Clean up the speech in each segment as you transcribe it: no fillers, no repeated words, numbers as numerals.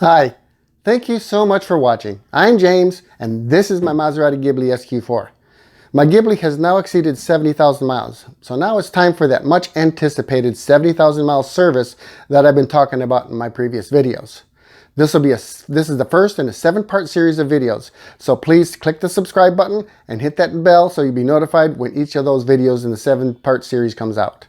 Hi, thank you so much for watching. I'm James and this is my Maserati Ghibli SQ4. My Ghibli has now exceeded 70,000 miles, so now it's time for that much anticipated 70,000 mile service that I've been talking about in my previous videos. This is the first in a 7-part series of videos, so please click the subscribe button and hit that bell so you'll be notified when each of those videos in the 7-part series comes out.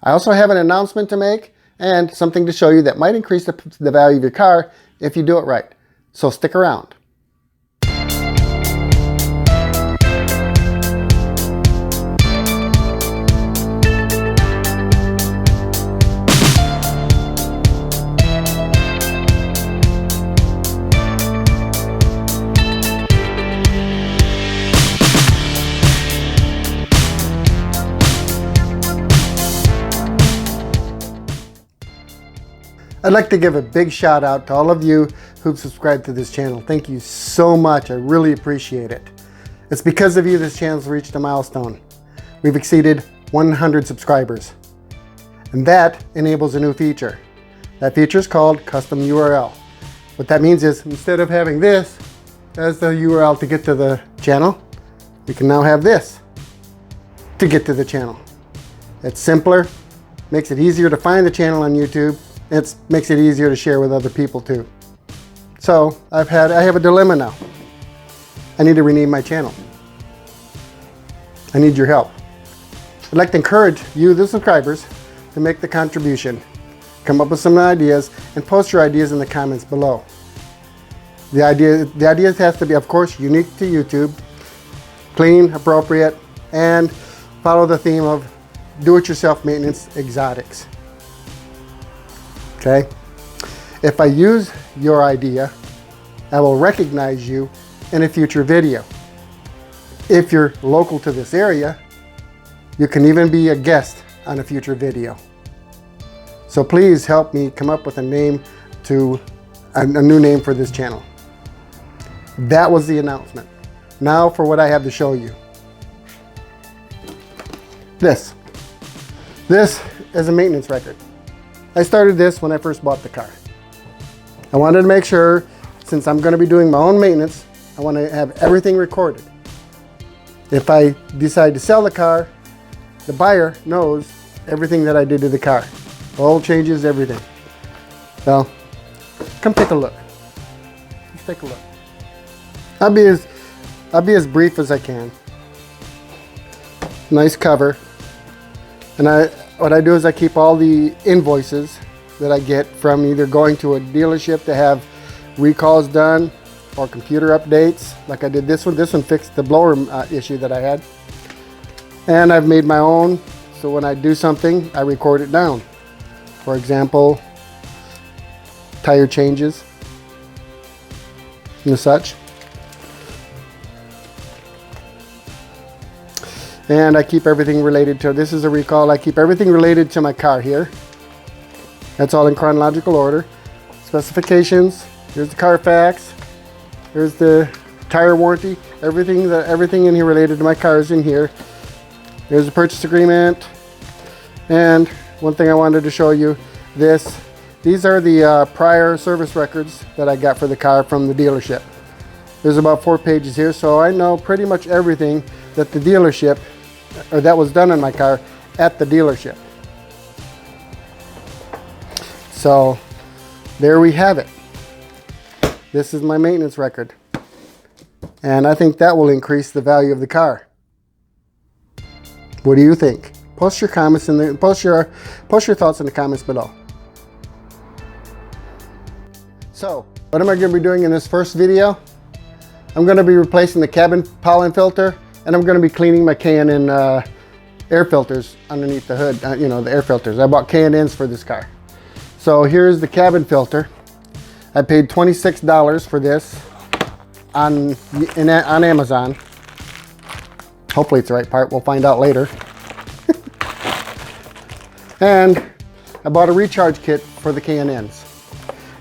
I also have an announcement to make and something to show you that might increase the value of your car if you do it right. So stick around. I'd like to give a big shout out to all of you who've subscribed to this channel. Thank you so much. I really appreciate it. It's because of you this channel's reached a milestone. We've exceeded 100 subscribers. And that enables a new feature. That feature is called custom URL. What that means is instead of having this as the URL to get to the channel, we can now have this to get to the channel. It's simpler, makes it easier to find the channel on YouTube. It makes it easier to share with other people too. So I have a dilemma now. I need to rename my channel. I need your help. I'd like to encourage you, the subscribers, to make the contribution. Come up with some ideas and post your ideas in the comments below. The ideas has to be, of course, unique to YouTube, clean, appropriate, and follow the theme of do-it-yourself maintenance exotics. Okay? If I use your idea, I will recognize you in a future video. If you're local to this area, you can even be a guest on a future video. So please help me come up with a name a new name for this channel. That was the announcement. Now for what I have to show you. This is a maintenance record. I started this when I first bought the car. I wanted to make sure, since I'm going to be doing my own maintenance, I want to have everything recorded. If I decide to sell the car, the buyer knows everything that I did to the car. Oil changes, everything. So, come take a look. Let's take a look. I'll be as brief as I can. Nice cover. And what I do is I keep all the invoices that I get from either going to a dealership to have recalls done or computer updates, like I did this one. This one fixed the blower issue that I had. And I've made my own, so when I do something, I record it down. For example, tire changes and such. And I keep everything related to, this is a recall, I keep everything related to my car here. That's all in chronological order. Specifications, here's the Carfax, here's the tire warranty, everything in here related to my car is in here. There's the purchase agreement. And one thing I wanted to show you, these are the prior service records that I got for the car from the dealership. There's about 4 pages here, so I know pretty much everything that the dealership, or that was done on my car at the dealership. So there we have it. This is my maintenance record. And I think that will increase the value of the car. What do you think? Post your comments post your thoughts in the comments below. So, what am I going to be doing in this first video? I'm going to be replacing the cabin pollen filter, and I'm going to be cleaning my K&N air filters underneath the hood, the air filters. I bought K&Ns for this car. So here's the cabin filter. I paid $26 for this on Amazon. Hopefully it's the right part. We'll find out later. And I bought a recharge kit for the K&Ns.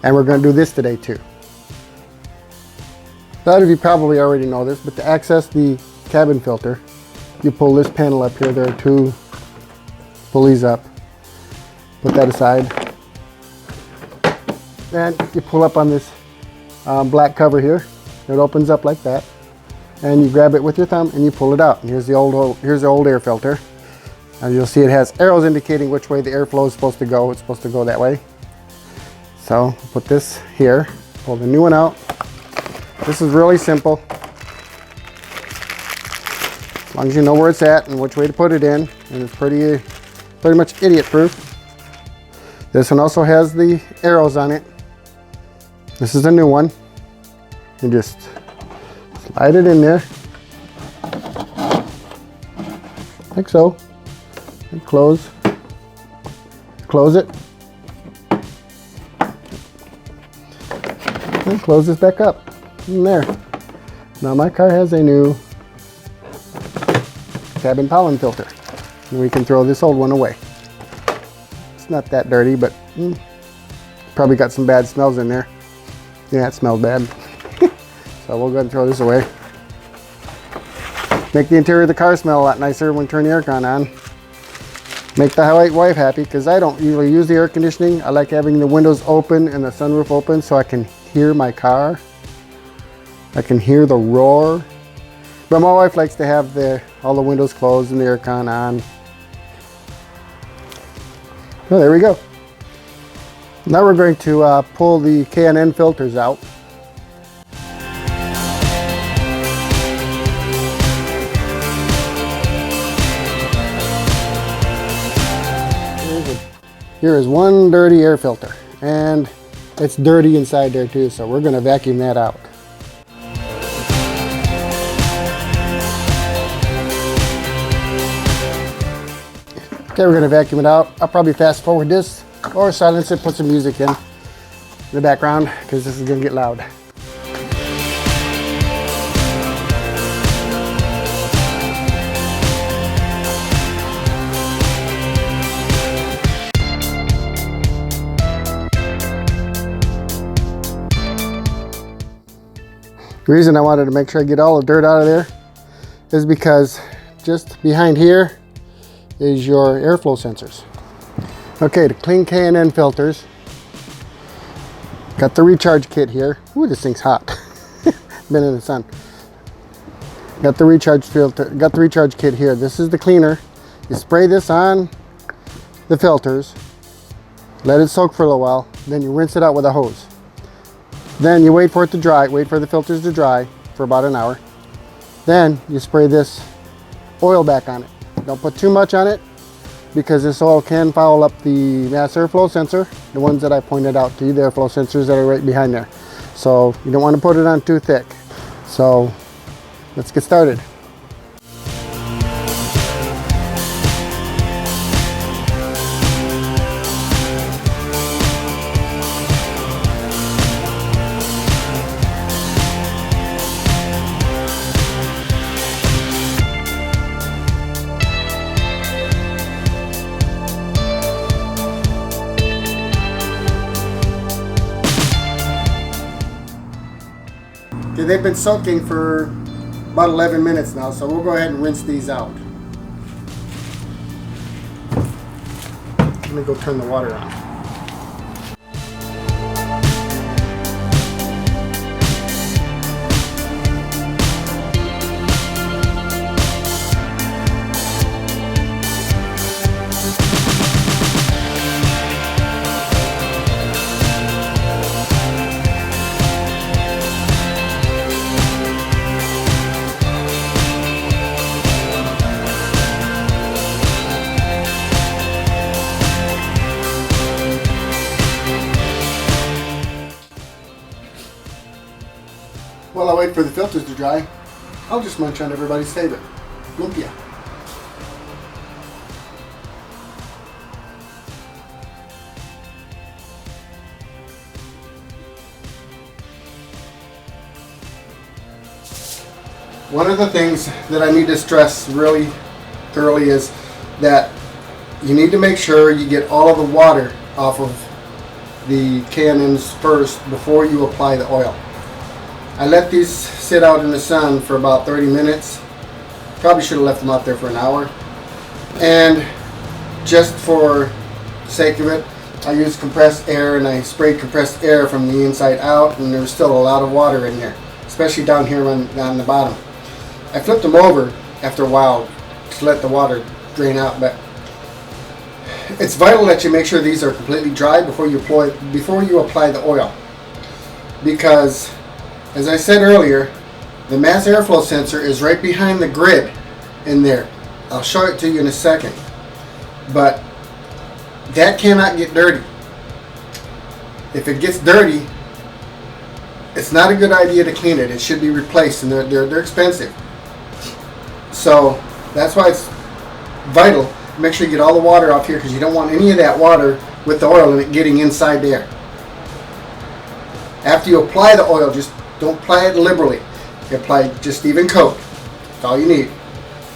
And we're going to do this today too. A lot of you probably already know this, but to access the cabin filter, you pull this panel up here. There are 2 pulleys up. Put that aside. Then you pull up on this black cover here. It opens up like that, and you grab it with your thumb and you pull it out. And here's the old air filter. And you'll see it has arrows indicating which way the airflow is supposed to go. It's supposed to go that way. So put this here, pull the new one out. This is really simple. As long as you know where it's at and which way to put it in, and it's pretty much idiot proof. This one also has the arrows on it. This is a new one. You just slide it in there, like so, and close it, and close this back up, in there. Now my car has a new cabin pollen filter, and we can throw this old one away. It's not that dirty, but probably got some bad smells in there. Yeah, it smells bad. So we'll go ahead and throw this away. Make the interior of the car smell a lot nicer when we turn the aircon on. Make the wife happy, because I don't usually use the air conditioning. I like having the windows open and the sunroof open so I can hear my car. I can hear the roar. But my wife likes to have all the windows closed and the aircon on. Oh, there we go. Now we're going to pull the K&N filters out. Here is one dirty air filter, and it's dirty inside there too, so we're going to vacuum that out. Okay, we're going to vacuum it out. I'll probably fast forward this or silence it, put some music in the background, because this is going to get loud. The reason I wanted to make sure I get all the dirt out of there is because just behind here is your airflow sensors. Okay, to clean K&N filters, got the recharge kit here. Ooh, this thing's hot. Been in the sun. Got the recharge filter, got the recharge kit here. This is the cleaner. You spray this on the filters, let it soak for a little while, then you rinse it out with a hose. Then you wait for it to dry, wait for the filters to dry for about an hour. Then you spray this oil back on it. Don't put too much on it, because this oil can foul up the mass airflow sensor, the ones that I pointed out to you, the airflow sensors that are right behind there. So you don't want to put it on too thick. So let's get started. Okay, they've been soaking for about 11 minutes now, so we'll go ahead and rinse these out. Let me go turn the water on. While I wait for the filters to dry, I'll just munch on everybody's favorite, lumpia. One of the things that I need to stress really thoroughly is that you need to make sure you get all of the water off of the K&Ns first before you apply the oil. I let these sit out in the sun for about 30 minutes. Probably should have left them out there for an hour. And just for the sake of it, I used compressed air, and I sprayed compressed air from the inside out, and there was still a lot of water in there, especially down here on the bottom. I flipped them over after a while to let the water drain out, but it's vital that you make sure these are completely dry before you apply the oil, because as I said earlier, the mass airflow sensor is right behind the grid in there. I'll show it to you in a second, but that cannot get dirty. If it gets dirty, it's not a good idea to clean it. It should be replaced, and they're expensive. So that's why it's vital. Make sure you get all the water off here, because you don't want any of that water with the oil in it getting inside there. After you apply the oil, just don't apply it liberally. You apply just even coat. That's all you need.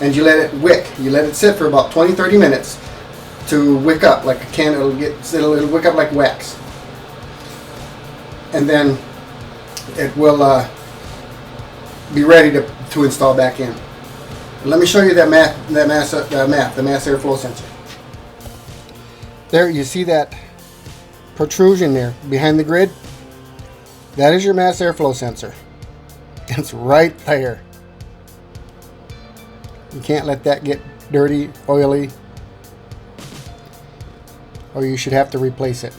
And you let it wick. You let it sit for about 20-30 minutes to wick up like a can. It'll wick up like wax. And then it will be ready to install back in. Let me show you that mass airflow sensor. There, you see that protrusion there behind the grid? That is your mass airflow sensor. It's right there. You can't let that get dirty, oily, or you should have to replace it.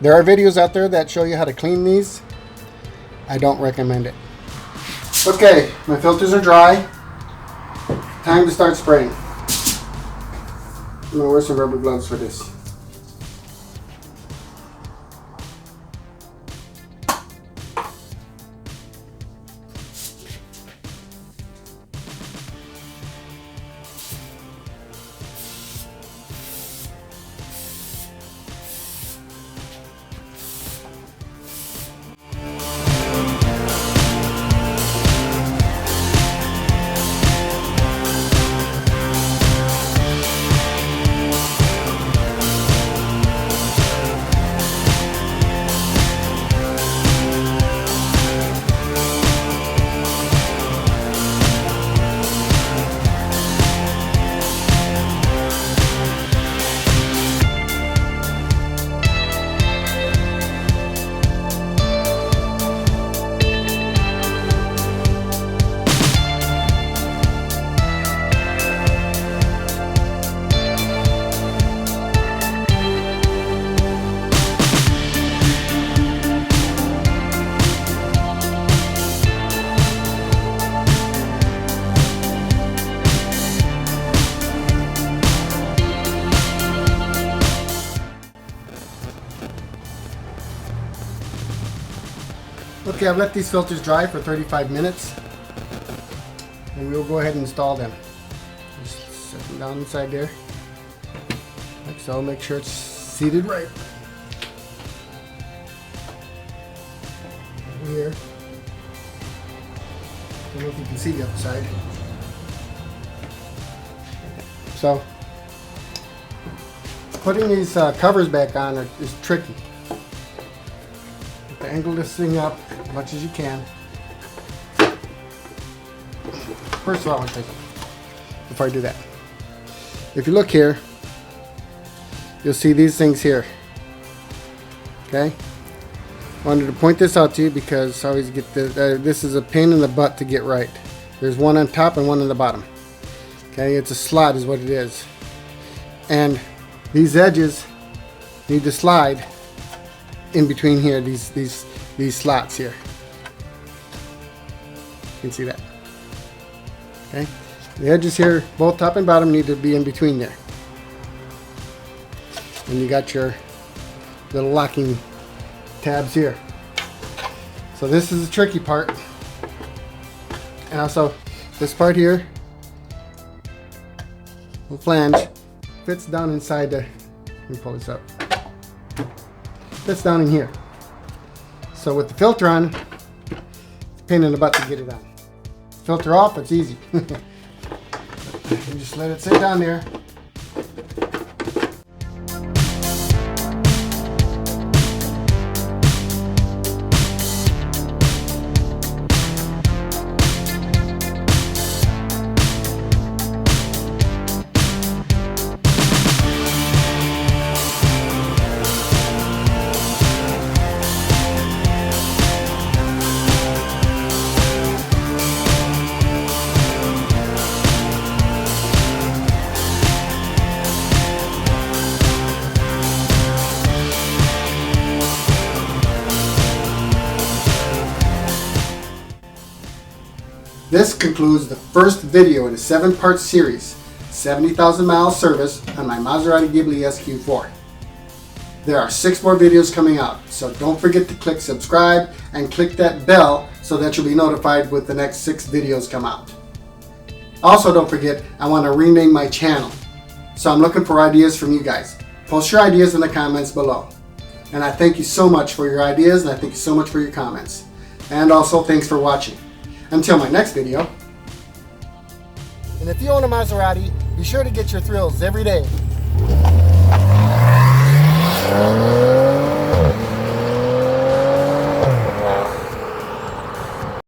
There are videos out there that show you how to clean these. I don't recommend it. Okay, my filters are dry. Time to start spraying. I'm going to wear some rubber gloves for this. Okay, I've let these filters dry for 35 minutes, and we'll go ahead and install them. Just set them down inside there, like so. Make sure it's seated right. Over here. I don't know if you can see the other side. So, putting these covers back on is tricky. Angle this thing up as much as you can. First of all, before I do that, if you look here, you'll see these things here. Okay, I wanted to point this out to you because I always get this is a pain in the butt to get right. There's one on top and one on the bottom. Okay, it's a slot is what it is, and these edges need to slide in between here, these slots here. You can see that. Okay, the edges here, both top and bottom, need to be in between there. And you got your little locking tabs here. So this is the tricky part. And also this part here, the flange, fits down inside the, let me pull this up. Fits down in here. So with the filter on, it's a pain in the butt to get it on. Filter off, it's easy. You just let it sit down there. This concludes the first video in a 7-part series, 70,000 mile service on my Maserati Ghibli SQ4. There are 6 more videos coming out, so don't forget to click subscribe and click that bell so that you'll be notified when the next 6 videos come out. Also, don't forget, I want to rename my channel, so I'm looking for ideas from you guys. Post your ideas in the comments below. And I thank you so much for your ideas, and I thank you so much for your comments. And also, thanks for watching. Until my next video. And if you own a Maserati, be sure to get your thrills every day.